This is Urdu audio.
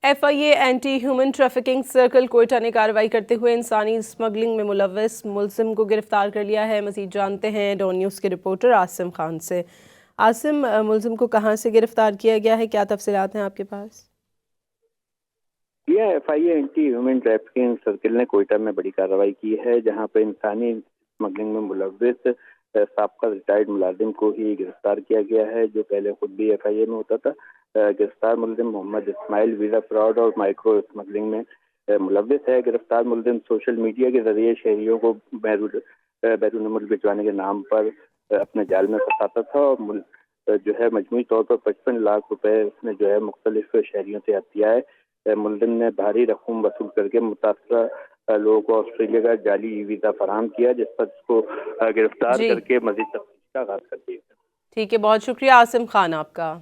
FIA anti human trafficking circle Quetta نے کارروائی کرتے ہوئے انسانی اسمگلنگ میں ملوث ملزم کو گرفتار کر لیا ہے۔ مزید جانتے ہیں ڈون نیوز کے رپورٹر عاصم خان سے۔ عاصم، ملزم کو کہاں سے گرفتار کیا گیا ہے، کیا تفصیلات ہیں آپ کے پاس؟ FIA anti human trafficking circle نے کوئٹہ میں بڑی کارروائی کی ہے، جہاں پہ انسانی اسمگلنگ میں ملوث سابقہ ریٹائرڈ ملازم کو ہی گرفتار کیا گیا ہے، جو پہلے خود بھی FIA میں ہوتا تھا۔ گرفتار ملزم محمد اسماعیل ویزا فراڈ اور مائکرو اسمگلنگ میں ملوث ہے۔ گرفتار ملزم سوشل میڈیا کے ذریعے شہریوں کو بیرون ملک بھجوانے کے نام پر اپنے جال میں پھنساتا تھا، اور جو ہے مجموعی طور پر 55 لاکھ روپے اس نے جو ہے مختلف شہریوں سے عطیہ ہے۔ ملزم نے بھاری رقم وصول کر کے متاثرہ لوگوں کو آسٹریلیا کا جعلی ویزا فراہم کیا، جس پر اس کو گرفتار جی کر کے مزید تفتیش کا آغاز کر دیا۔ ٹھیک ہے، بہت شکریہ عاصم خان آپ کا۔